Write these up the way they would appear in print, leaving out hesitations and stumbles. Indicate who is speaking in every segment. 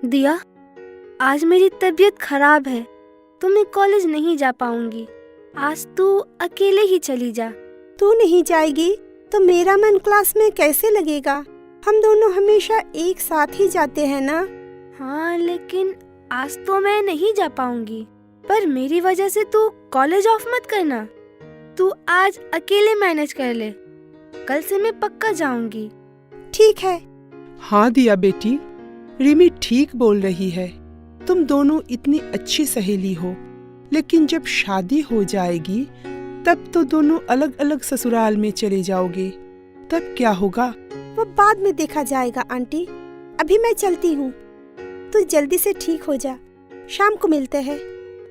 Speaker 1: दिया, आज मेरी तबीयत खराब है तो मैं कॉलेज नहीं जा पाऊंगी। आज तू अकेले ही चली जा।
Speaker 2: तू नहीं जाएगी तो मेरा मन क्लास में कैसे लगेगा? हम दोनों हमेशा एक साथ ही जाते हैं ना।
Speaker 1: हाँ, लेकिन आज तो मैं नहीं जा पाऊंगी। पर मेरी वजह से तू कॉलेज ऑफ मत करना। तू आज अकेले मैनेज कर ले, कल से मैं पक्का जाऊंगी।
Speaker 2: ठीक है।
Speaker 3: हाँ दिया बेटी, रिमी ठीक बोल रही है। तुम दोनों इतनी अच्छी सहेली हो, लेकिन जब शादी हो जाएगी तब तो दोनों अलग अलग ससुराल में चले जाओगे। तब क्या होगा?
Speaker 2: वो बाद में देखा जाएगा आंटी। अभी मैं चलती हूँ, तू जल्दी से ठीक हो जा। शाम को मिलते हैं।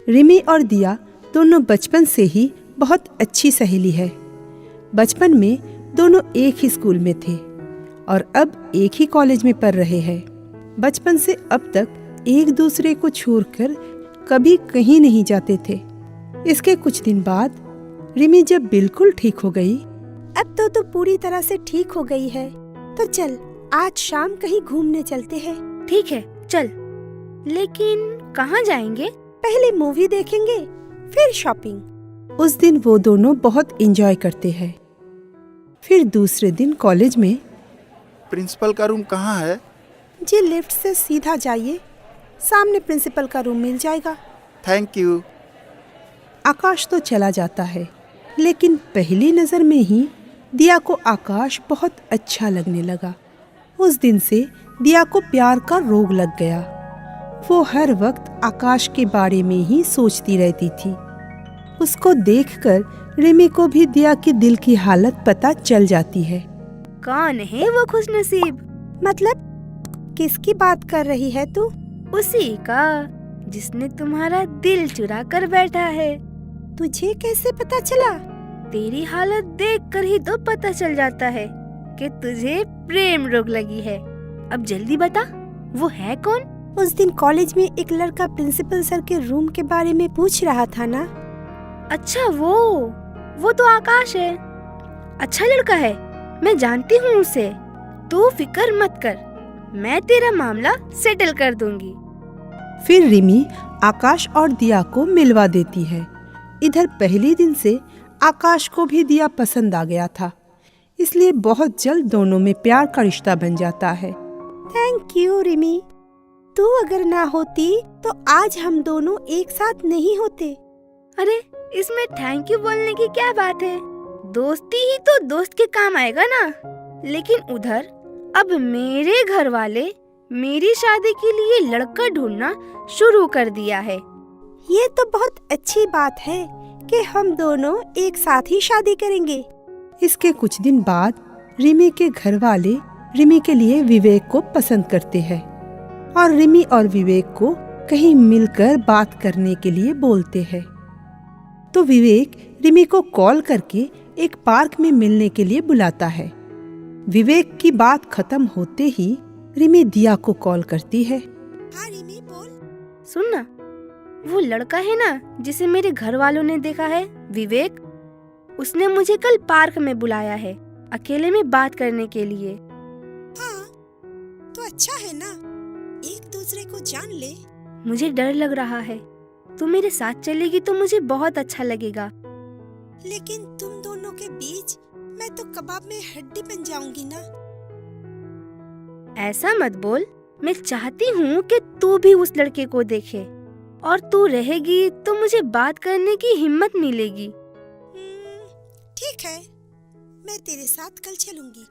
Speaker 4: रिमी और दिया दोनों बचपन से ही बहुत अच्छी सहेली है। बचपन में दोनों एक ही स्कूल में थे और अब एक ही कॉलेज में पढ़ रहे हैं। बचपन से अब तक एक दूसरे को छोड़कर कभी कहीं नहीं जाते थे। इसके कुछ दिन बाद रिमी जब बिल्कुल ठीक हो गई।
Speaker 2: अब तो पूरी तरह से ठीक हो गई है, तो चल आज शाम कहीं घूमने चलते हैं।
Speaker 1: ठीक है, चल। लेकिन कहाँ जाएंगे?
Speaker 2: पहले मूवी देखेंगे, फिर शॉपिंग।
Speaker 4: उस दिन वो दोनों बहुत एंजॉय करते हैं। फिर दूसरे दिन कॉलेज में।
Speaker 5: प्रिंसिपल का रूम कहाँ है?
Speaker 2: जी लिफ्ट से सीधा जाइए, सामने प्रिंसिपल का रूम मिल जाएगा।
Speaker 5: Thank you.
Speaker 4: आकाश तो चला जाता है, लेकिन पहली नजर में ही दिया को आकाश बहुत अच्छा लगने लगा। उस दिन से दिया को प्यार का रोग लग गया। वो हर वक्त आकाश के बारे में ही सोचती रहती थी। उसको देखकर रिमी को भी दिया की दिल की हालत पता चल जाती है।
Speaker 1: कौन है वो खुशनसीब?
Speaker 2: मतलब किसकी बात कर रही है तू?
Speaker 1: उसी का जिसने तुम्हारा दिल चुरा कर बैठा है।
Speaker 2: तुझे कैसे पता चला?
Speaker 1: तेरी हालत देखकर ही तो पता चल जाता है कि तुझे प्रेम रोग लगी है। अब जल्दी बता, वो है कौन?
Speaker 2: उस दिन कॉलेज में एक लड़का प्रिंसिपल सर के रूम के बारे में पूछ रहा था ना।
Speaker 1: अच्छा, वो तो आकाश है। अच्छा लड़का है, मैं जानती हूँ उसे। तू फिक्र मत कर, मैं तेरा मामला सेटल कर दूंगी।
Speaker 4: फिर रिमी आकाश और दिया को मिलवा देती है। इधर पहले दिन से आकाश को भी दिया पसंद आ गया था, इसलिए बहुत जल्द दोनों में प्यार का रिश्ता बन जाता है।
Speaker 2: थैंक यू रिमी, तू अगर ना होती तो आज हम दोनों एक साथ नहीं होते।
Speaker 1: अरे इसमें थैंक यू बोलने की क्या बात है? दोस्ती ही तो दोस्त के काम आएगा ना। लेकिन उधर अब मेरे घर वाले मेरी शादी के लिए लड़का ढूंढना शुरू कर दिया है।
Speaker 2: ये तो बहुत अच्छी बात है कि हम दोनों एक साथ ही शादी करेंगे।
Speaker 4: इसके कुछ दिन बाद रिमी के घर वाले रिमी के लिए विवेक को पसंद करते हैं और रिमी और विवेक को कहीं मिलकर बात करने के लिए बोलते हैं। तो विवेक रिमी को कॉल करके एक पार्क में मिलने के लिए बुलाता है। विवेक की बात खत्म होते ही रिमी दिया को कॉल करती है।
Speaker 2: हाँ रिमी बोल।
Speaker 1: सुन ना, वो लड़का है ना जिसे मेरे घर वालों ने देखा है, विवेक। उसने मुझे कल पार्क में बुलाया है अकेले में बात करने के लिए।
Speaker 2: हाँ, तो अच्छा है ना, एक दूसरे को जान ले।
Speaker 1: मुझे डर लग रहा है। तू मेरे साथ चलेगी तो मुझे बहुत अच्छा लगेगा।
Speaker 2: लेकिन तुम दोनों के बीच मैं तो कबाब में हड्डी बन जाऊंगी ना।
Speaker 1: ऐसा मत बोल। मैं चाहती हूँ कि तू भी उस लड़के को देखे, और तू रहेगी तो मुझे बात करने की हिम्मत मिलेगी।
Speaker 2: ठीक है, मैं तेरे साथ कल चलूंगी।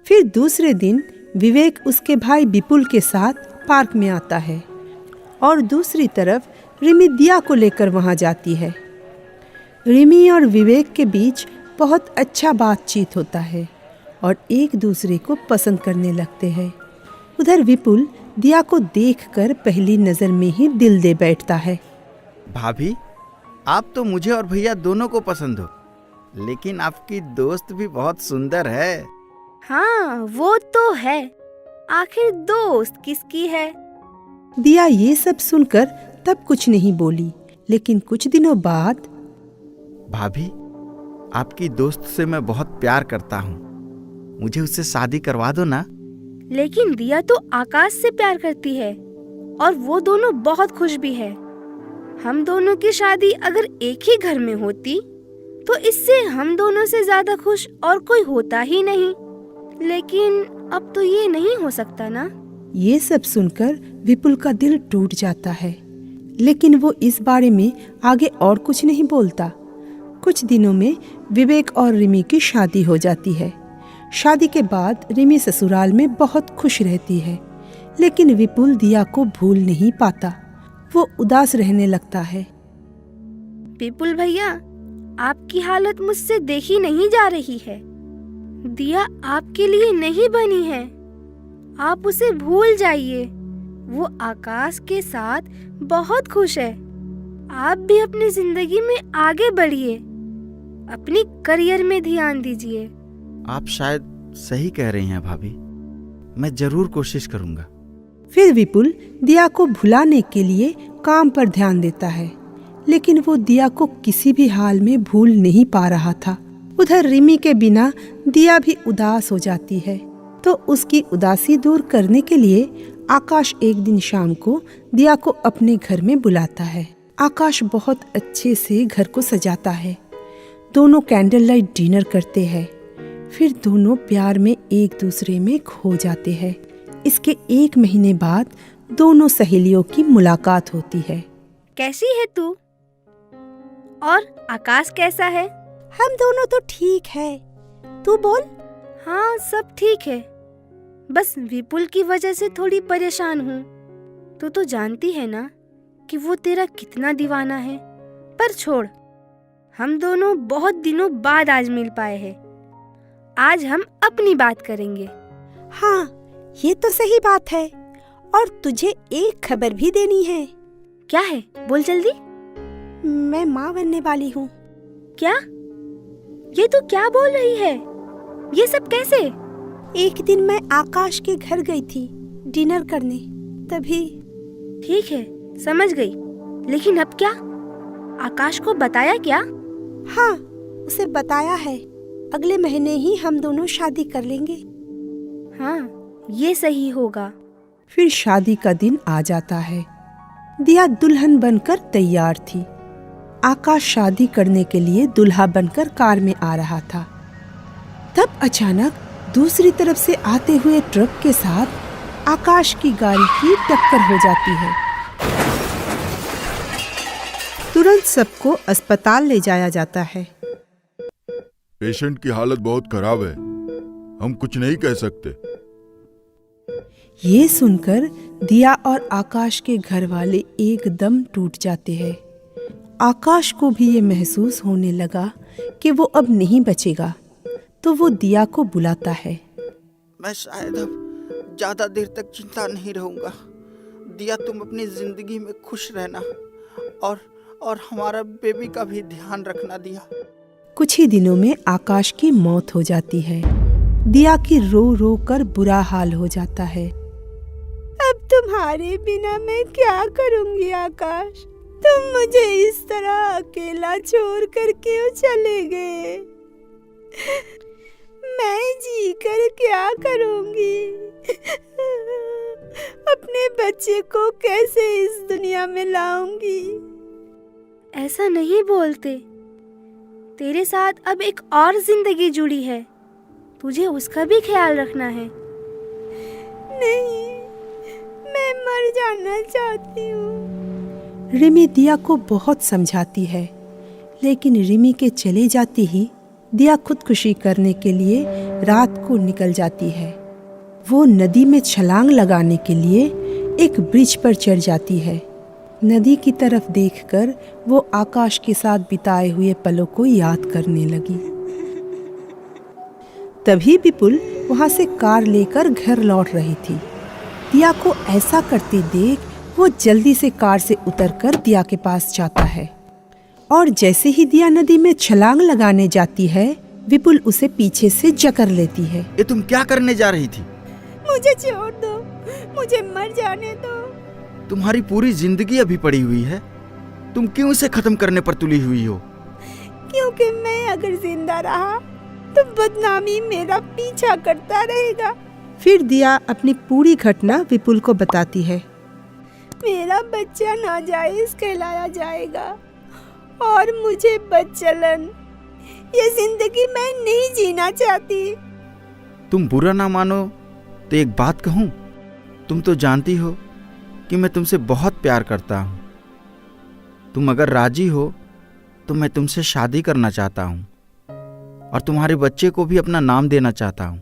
Speaker 4: फिर दूसरे दिन विवेक उसके भाई विपुल के साथ पार्क में आता है और दूसरी तरफ रिमी दिया को लेकर वहां जाती है। रिमी और विवेक के बीच बहुत अच्छा बातचीत होता है और एक दूसरे को पसंद करने लगते हैं। उधर विपुल दिया को देखकर पहली नजर में ही दिल दे बैठता है।
Speaker 5: भाभी, आप तो मुझे और भैया दोनों को पसंद हो, लेकिन आपकी दोस्त भी बहुत सुंदर है।
Speaker 1: हाँ, वो तो है। आखिर दोस्त किसकी है?
Speaker 4: दिया ये सब सुनकर तब कुछ नहीं बोली, लेकिन कुछ दिनों बाद।
Speaker 5: भाभी, आपकी दोस्त से मैं बहुत प्यार करता हूँ, मुझे उससे शादी करवा दो ना।
Speaker 1: लेकिन दिया तो आकाश से प्यार करती है। और वो दोनों बहुत खुश भी है। हम दोनों की शादी अगर एक ही घर में होती तो इससे हम दोनों से ज्यादा खुश और कोई होता ही नहीं। लेकिन अब तो ये नहीं हो सकता ना।
Speaker 4: ये सब सुनकर विपुल का दिल टूट जाता है, लेकिन वो इस बारे में आगे और कुछ नहीं बोलता। कुछ दिनों में विवेक और रिमी की शादी हो जाती है। शादी के बाद रिमी ससुराल में बहुत खुश रहती है, लेकिन विपुल दिया को भूल नहीं पाता। वो उदास रहने लगता है।
Speaker 1: विपुल भैया, आपकी हालत मुझसे देखी नहीं जा रही है। दिया आपके लिए नहीं बनी है, आप उसे भूल जाइए। वो आकाश के साथ बहुत खुश है। आप भी अपनी जिंदगी में आगे बढ़िए, अपनी करियर में ध्यान दीजिए।
Speaker 5: आप शायद सही कह रही हैं भाभी, मैं जरूर कोशिश करूंगा।
Speaker 4: फिर विपुल दिया को भुलाने के लिए काम पर ध्यान देता है, लेकिन वो दिया को किसी भी हाल में भूल नहीं पा रहा था। उधर रिमी के बिना दिया भी उदास हो जाती है, तो उसकी उदासी दूर करने के लिए आकाश एक दिन शाम को दिया को अपने घर में बुलाता है। आकाश बहुत अच्छे से घर को सजाता है। दोनों कैंडल लाइट डिनर करते हैं। फिर दोनों प्यार में एक दूसरे में खो जाते हैं। इसके 1 महीने बाद दोनों सहेलियों की मुलाकात होती है।
Speaker 1: कैसी है तू? और आकाश कैसा है?
Speaker 2: हम दोनों तो ठीक है, तू बोल।
Speaker 1: हाँ, सब ठीक है। बस विपुल की वजह से थोड़ी परेशान हूँ। तू तो जानती है ना कि वो तेरा कितना दीवाना है। पर छोड़, हम दोनों बहुत दिनों बाद आज मिल पाए हैं। आज हम अपनी बात करेंगे।
Speaker 2: हाँ, ये तो सही बात है। और तुझे एक खबर भी देनी है।
Speaker 1: क्या है? बोल जल्दी।
Speaker 2: मैं माँ बनने वाली हूँ।
Speaker 1: क्या? ये तू क्या बोल रही है? ये सब कैसे?
Speaker 2: एक दिन मैं आकाश के घर गई थी डिनर करने, तभी।
Speaker 1: ठीक है, समझ गई। लेकिन अब क्या? आकाश को बताया क्या?
Speaker 2: हाँ, उसे बताया है। अगले महीने ही हम दोनों शादी कर लेंगे।
Speaker 1: हाँ, ये सही होगा।
Speaker 4: फिर शादी का दिन आ जाता है। दिया दुल्हन बनकर तैयार थी। आकाश शादी करने के लिए दुल्हा बनकर कार में आ रहा था। तब अचानक दूसरी तरफ से आते हुए ट्रक के साथ आकाश की गाड़ी की टक्कर हो जाती है। तुरंत सबको अस्पताल ले जाया जाता है।
Speaker 6: पेशेंट की हालत बहुत खराब है, हम कुछ नहीं कह सकते।
Speaker 4: ये सुनकर दिया और आकाश के घर वाले एकदम टूट जाते हैं। आकाश को भी ये महसूस होने लगा कि वो अब नहीं बचेगा, तो वो दिया को बुलाता है।
Speaker 5: मैं शायद अब ज्यादा देर तक चिंता नहीं रहूंगा। दिया, तुम अपनी जिंदगी में खुश रहना और हमारा बेबी का भी ध्यान रखना। दिया।
Speaker 4: कुछ ही दिनों में आकाश की मौत हो जाती है। दिया की रो रो कर बुरा हाल हो जाता है।
Speaker 2: अब तुम्हारे बिना मैं क्या करूंगी आकाश? तुम मुझे इस तरह अकेला छोड़ कर क्यों चले गए? मैं जी कर क्या करूंगी? अपने बच्चे को कैसे इस दुनिया में लाऊंगी?
Speaker 1: ऐसा नहीं बोलते। तेरे साथ अब एक और जिंदगी जुड़ी है, तुझे उसका भी ख्याल रखना है।
Speaker 2: नहीं, मैं मर जाना चाहती हूँ।
Speaker 4: रिमी दिया को बहुत समझाती है, लेकिन रिमी के चले जाते ही दिया खुदकुशी करने के लिए रात को निकल जाती है। वो नदी में छलांग लगाने के लिए एक ब्रिज पर चढ़ जाती है। नदी की तरफ देखकर वो आकाश के साथ बिताए हुए पलों को याद करने लगी। तभी विपुल वहां से कार लेकर घर लौट रही थी। दिया को ऐसा करते देख वो जल्दी से कार से उतरकर दिया के पास जाता है, और जैसे ही दिया नदी में छलांग लगाने जाती है, विपुल उसे पीछे से जकड़ लेती है।
Speaker 5: ये तुम क्या करने जा रही थी?
Speaker 2: मुझे छोड़ दो, मुझे मर जाने दो।
Speaker 5: तुम्हारी पूरी जिंदगी अभी पड़ी हुई है, तुम क्यों इसे खत्म करने पर तुली हुई हो?
Speaker 2: क्योंकि मैं अगर जिंदा रहा तो बदनामी मेरा पीछा करता रहेगा।
Speaker 4: फिर दिया अपनी पूरी घटना विपुल को बताती है।
Speaker 2: मेरा बच्चा नाजायज कहलाया जाएगा और मुझे बदचलन। ये जिंदगी मैं नहीं जीना चाहती।
Speaker 5: तुम बुरा ना मानो तो एक बात कहूँ, तुम तो जानती हो कि मैं तुमसे बहुत प्यार करता हूँ। तुम अगर राजी हो तो मैं तुमसे शादी करना चाहता हूँ और तुम्हारे बच्चे को भी अपना नाम देना चाहता हूँ।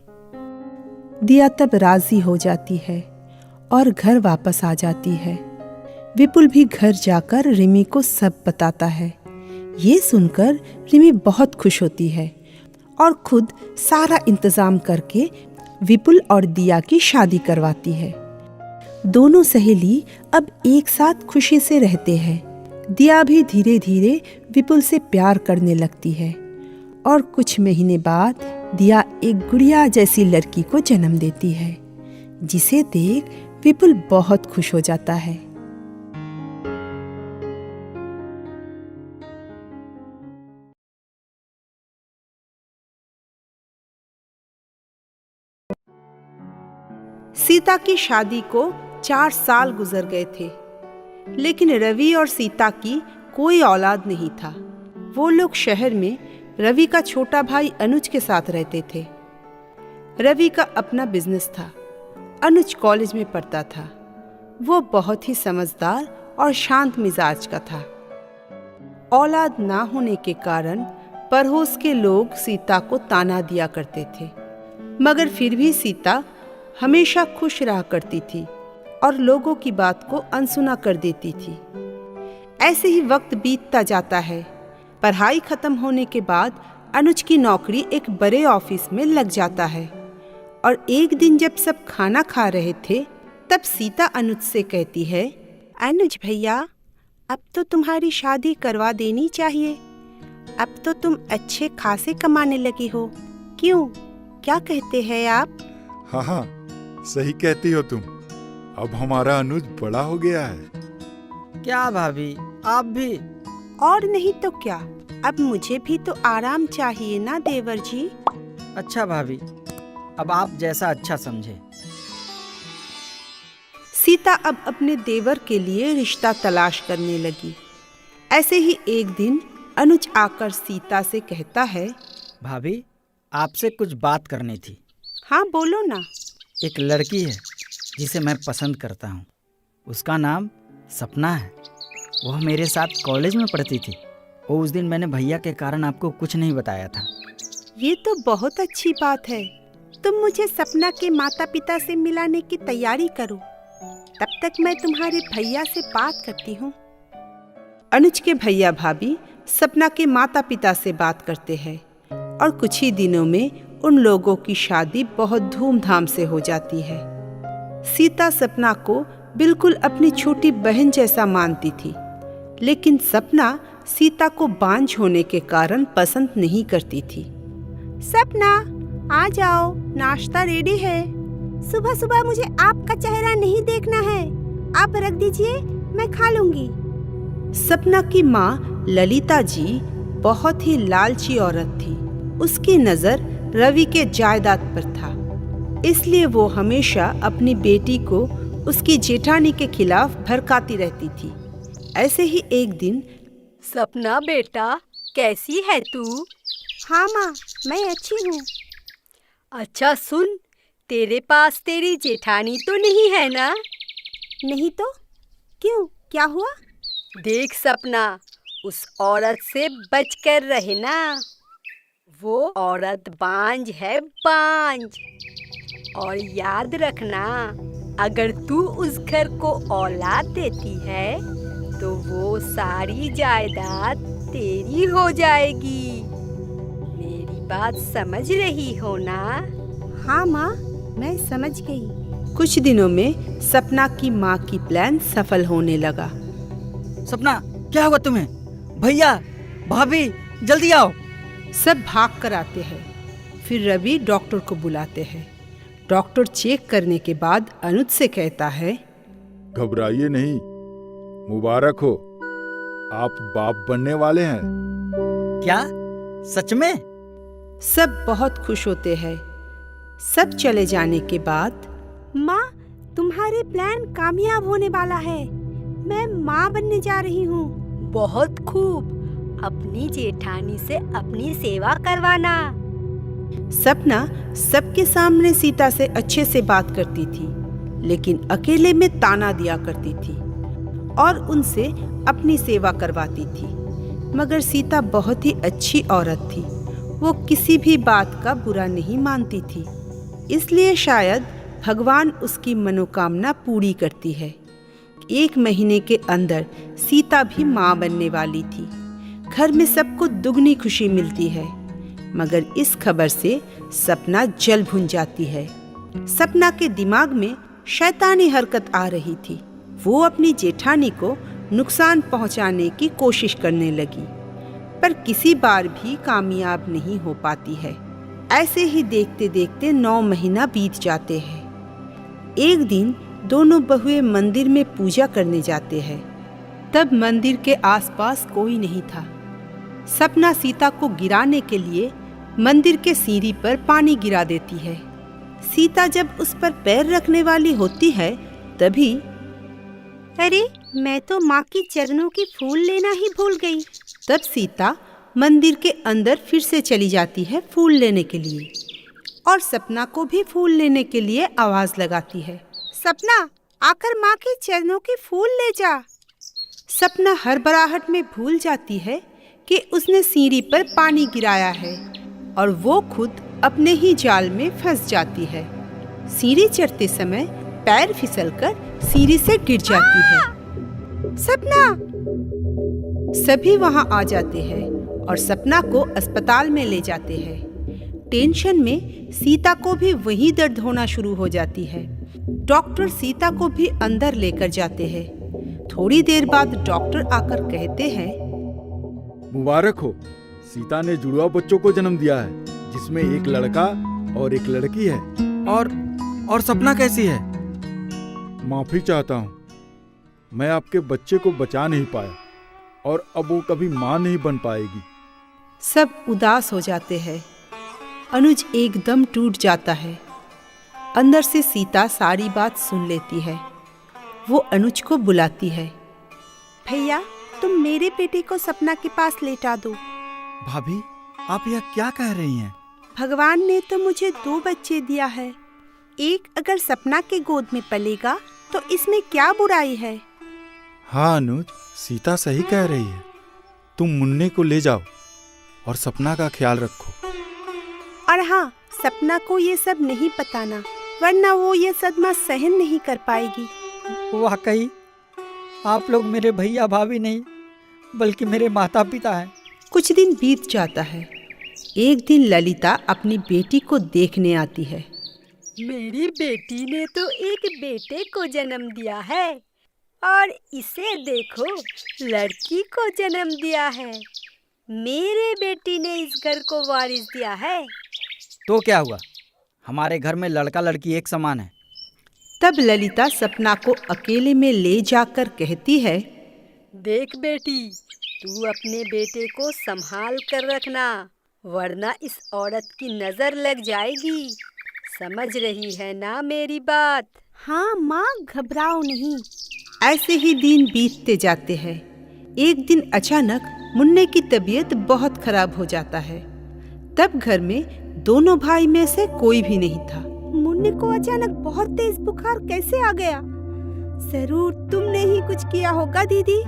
Speaker 4: दिया तब राजी हो जाती है और घर वापस आ जाती है। विपुल भी घर जाकर रिमी को सब बताता है। ये सुनकर रिमी बहुत खुश होती है और खुद सारा इंतजाम करके विपुल और दिया की शादी करवाती है। दोनों सहेली अब एक साथ खुशी से रहते हैं। दिया भी धीरे धीरे विपुल से प्यार करने लगती है और कुछ महीने बाद दिया एक गुड़िया जैसी लड़की को जन्म देती है, जिसे देख विपुल बहुत खुश हो जाता है। सीता की शादी को 4 साल गुजर गए थे, लेकिन रवि और सीता की कोई औलाद नहीं था। वो लोग शहर में रवि का छोटा भाई अनुज के साथ रहते थे। रवि का अपना बिजनेस था। अनुज कॉलेज में पढ़ता था। वो बहुत ही समझदार और शांत मिजाज का था। औलाद ना होने के कारण पड़ोस के लोग सीता को ताना दिया करते थे, मगर फिर भी सीता हमेशा खुश रहा करती थी और लोगों की बात को अनसुना कर देती थी। ऐसे ही वक्त बीतता जाता है। पढ़ाई खत्म होने के बाद अनुज की नौकरी एक बड़े ऑफिस में लग जाता है और एक दिन जब सब खाना खा रहे थे, तब सीता अनुज से कहती है, अनुज भैया, अब तो तुम्हारी शादी करवा देनी चाहिए। अब तो तुम अच्छे खासे कमाने लगी हो। क्यों, क्या कहते हैं आप?
Speaker 6: हाँ हाँ, सही कहती हो तुम। अब हमारा अनुज बड़ा हो गया है।
Speaker 5: क्या भाभी, आप भी?
Speaker 4: और नहीं तो क्या, अब मुझे भी तो आराम चाहिए ना देवर जी।
Speaker 5: अच्छा भाभी, अब आप जैसा अच्छा समझे।
Speaker 4: सीता अब अपने देवर के लिए रिश्ता तलाश करने लगी। ऐसे ही एक दिन अनुज आकर सीता से कहता है,
Speaker 5: भाभी, आपसे कुछ बात करनी थी।
Speaker 4: हाँ बोलो ना।
Speaker 5: एक लड़की है जिसे मैं पसंद करता हूँ। उसका नाम सपना है। वह मेरे साथ कॉलेज में पढ़ती थी। और उस दिन मैंने भैया के कारण आपको कुछ नहीं बताया था।
Speaker 4: ये तो बहुत अच्छी बात है। तुम मुझे सपना के माता पिता से मिलाने की तैयारी करो, तब तक मैं तुम्हारे भैया से बात करती हूँ। अनुज के भैया भाभी सपना के माता पिता से बात करते हैं और कुछ ही दिनों में उन लोगों की शादी बहुत धूमधाम से हो जाती है। सीता सपना को बिल्कुल अपनी छोटी बहन जैसा मानती थी, लेकिन सपना सीता को बांझ होने के कारण पसंद नहीं करती थी। सपना, आ जाओ, नाश्ता रेडी है। सुबह सुबह मुझे आपका चेहरा नहीं देखना है। आप रख दीजिए, मैं खा लूंगी। सपना की माँ ललिता जी बहुत ही लालची औरत थी। उसकी नजर रवि के जायदाद पर था, इसलिए वो हमेशा अपनी बेटी को उसकी जेठानी के खिलाफ भड़काती रहती थी। ऐसे ही एक दिन,
Speaker 2: सपना बेटा, कैसी है तू?
Speaker 4: हाँ माँ, मैं अच्छी हूँ।
Speaker 2: अच्छा सुन, तेरे पास तेरी जेठानी तो नहीं है ना?
Speaker 4: नहीं तो क्यों, क्या हुआ?
Speaker 2: देख सपना, उस औरत से बचकर रहना। वो औरत बांझ है, बांझ। और याद रखना, अगर तू उस घर को औलाद देती है तो वो सारी जायदाद तेरी हो जाएगी। मेरी बात समझ रही हो ना?
Speaker 4: हाँ माँ, मैं समझ गई। कुछ दिनों में सपना की माँ की प्लान सफल होने लगा।
Speaker 5: सपना, क्या हुआ तुम्हें? भैया, भाभी, जल्दी आओ।
Speaker 4: सब भाग कर आते हैं। फिर रवि डॉक्टर को बुलाते हैं। डॉक्टर चेक करने के बाद अनुज से कहता है,
Speaker 6: घबराइए नहीं, मुबारक हो, आप बाप बनने वाले हैं।
Speaker 5: क्या सच में?
Speaker 4: सब बहुत खुश होते हैं। सब चले जाने के बाद,
Speaker 2: माँ, तुम्हारे प्लान कामयाब होने वाला है। मैं माँ बनने जा रही हूँ। बहुत खूब। अपनी जेठानी से अपनी सेवा करवाना।
Speaker 4: सपना सबके सामने सीता से अच्छे से बात करती थी, लेकिन अकेले में ताना दिया करती थी और उनसे अपनी सेवा करवाती थी। मगर सीता बहुत ही अच्छी औरत थी। वो किसी भी बात का बुरा नहीं मानती थी, इसलिए शायद भगवान उसकी मनोकामना पूरी करती है। 1 महीने के अंदर सीता भी माँ बनने वाली थी। घर में सबको दुगनी खुशी मिलती है, मगर इस खबर से सपना जल भुन जाती है। सपना के दिमाग में शैतानी हरकत आ रही थी। वो अपनी जेठानी को नुकसान पहुंचाने की कोशिश करने लगी, पर किसी बार भी कामयाब नहीं हो पाती है। ऐसे ही देखते देखते 9 महीना बीत जाते हैं। एक दिन दोनों बहुएं मंदिर में पूजा करने जाते हैं। तब मंदिर के आसपास कोई नहीं था। सपना सीता को गिराने के लिए मंदिर के सीढ़ी पर पानी गिरा देती है। सीता जब उस पर पैर रखने वाली होती है, तभी
Speaker 2: अरे, मैं तो माँ की चरणों की फूल लेना ही भूल गई।
Speaker 4: तब सीता मंदिर के अंदर फिर से चली जाती है फूल लेने के लिए, और सपना को भी फूल लेने के लिए आवाज लगाती है।
Speaker 2: सपना, आकर माँ के चरणों के फूल ले जा।
Speaker 4: सपना हड़बड़ाहट में भूल जाती है कि उसने सीढ़ी पर पानी गिराया है, और वो खुद अपने ही जाल में फंस जाती है। सीढ़ी चढ़ते समय पैर फिसलकर सीढ़ी से गिर जाती है।
Speaker 2: सपना!
Speaker 4: सभी वहां आ जाते हैं और सपना को अस्पताल में ले जाते हैं। टेंशन में सीता को भी वही दर्द होना शुरू हो जाती है। डॉक्टर सीता को भी अंदर लेकर जाते हैं। थोड़ी देर बाद डॉक्टर आकर कहते हैं,
Speaker 7: मुबारक हो, सीता ने जुड़वा बच्चों को जन्म दिया है, जिसमें एक लड़का और एक लड़की है।
Speaker 5: और सपना कैसी है?
Speaker 7: माफी चाहता हूँ, मैं आपके बच्चे को बचा नहीं पाया और अब वो कभी माँ नहीं बन पाएगी।
Speaker 4: सब उदास हो जाते हैं। अनुज एकदम टूट जाता है। अंदर से सीता सारी बात सुन लेती है। वो अनुज को बुलाती है।
Speaker 2: भैया, तुम मेरे बेटे को सपना के पास लेटा दो।
Speaker 5: भाभी, आप यह क्या कह रही हैं?
Speaker 2: भगवान ने तो मुझे 2 बच्चे दिया है। एक अगर सपना के गोद में पलेगा तो इसमें क्या बुराई है?
Speaker 7: हाँ अनुज, सीता सही कह रही है। तुम मुन्ने को ले जाओ और सपना का ख्याल रखो।
Speaker 2: और हाँ, सपना को ये सब नहीं बताना, वरना वो ये सदमा सहन नहीं कर पाएगी।
Speaker 8: वाकई आप लोग मेरे भैया भाभी नहीं, बल्कि मेरे माता पिता हैं।
Speaker 4: कुछ दिन बीत जाता है। एक दिन ललिता अपनी बेटी को देखने आती है।
Speaker 2: मेरी बेटी ने तो एक बेटे को जन्म दिया है, और इसे देखो, लड़की को जन्म दिया है। मेरे बेटी ने इस घर को वारिस दिया है।
Speaker 8: तो क्या हुआ, हमारे घर में लड़का लड़की एक समान है।
Speaker 4: तब ललिता सपना को अकेले में ले जाकर कहती है,
Speaker 2: देख बेटी, तू अपने बेटे को संभाल कर रखना, वरना इस औरत की नजर लग जाएगी। समझ रही है ना मेरी बात? हाँ माँ, घबराओ नहीं।
Speaker 4: ऐसे ही दिन बीतते जाते हैं। एक दिन अचानक मुन्ने की तबीयत बहुत खराब हो जाता है। तब घर में दोनों भाई में से कोई भी नहीं था।
Speaker 2: मुन्ने को अचानक बहुत तेज बुखार कैसे आ गया? जरूर तुमने ही कुछ किया होगा दीदी।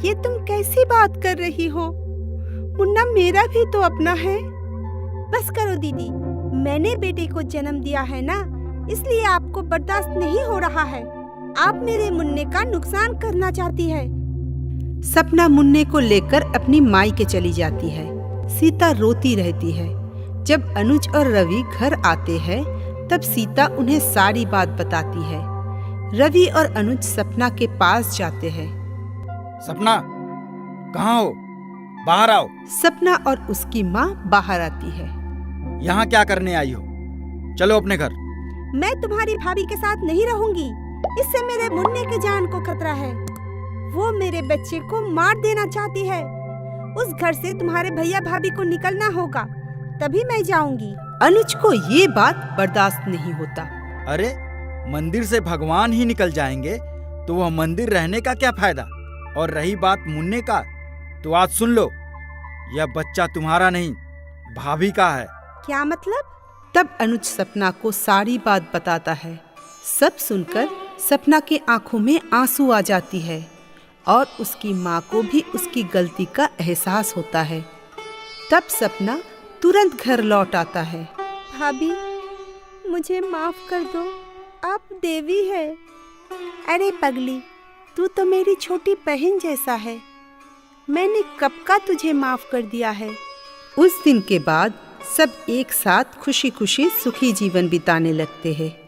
Speaker 2: ये तुम कैसी बात कर रही हो? मुन्ना मेरा भी तो अपना है। बस करो दीदी, मैंने बेटे को जन्म दिया है ना, इसलिए आपको बर्दाश्त नहीं हो रहा है। आप मेरे मुन्ने का नुकसान करना चाहती है।
Speaker 4: सपना मुन्ने को लेकर अपनी माई के चली जाती है। सीता रोती रहती है। जब अनुज और रवि घर आते हैं, तब सीता उन्हें सारी बात बताती है। रवि और अनुज सपना के पास जाते हैं।
Speaker 5: सपना, कहाँ हो? बाहर आओ।
Speaker 4: सपना और उसकी माँ बाहर आती है।
Speaker 5: यहाँ क्या करने आई हो? चलो अपने घर।
Speaker 2: मैं तुम्हारी भाभी के साथ नहीं रहूंगी। इससे मेरे मुन्ने की जान को खतरा है। वो मेरे बच्चे को मार देना चाहती है। उस घर से तुम्हारे भैया भाभी को निकलना होगा, तभी मैं जाऊंगी।
Speaker 4: अनुज को ये बात बर्दाश्त नहीं होता।
Speaker 5: अरे, मंदिर से भगवान ही निकल जाएंगे तो वह मंदिर रहने का क्या फायदा? और रही बात मुन्ने का, तो आज सुन लो, यह बच्चा तुम्हारा नहीं, भाभी का है।
Speaker 2: क्या मतलब?
Speaker 4: तब अनुज सपना को सारी बात बताता है। सब सुनकर सपना के आंखों में आंसू आ जाती है और उसकी माँ को भी उसकी गलती का एहसास होता है। तब सपना तुरंत घर लौट आता है।
Speaker 2: भाभी, मुझे माफ कर दो, आप देवी है।
Speaker 4: अरे पगली, तू तो मेरी छोटी बहन जैसा है, मैंने कब का तुझे माफ कर दिया है। उस दिन के बाद सब एक साथ खुशी खुशी सुखी जीवन बिताने लगते हैं।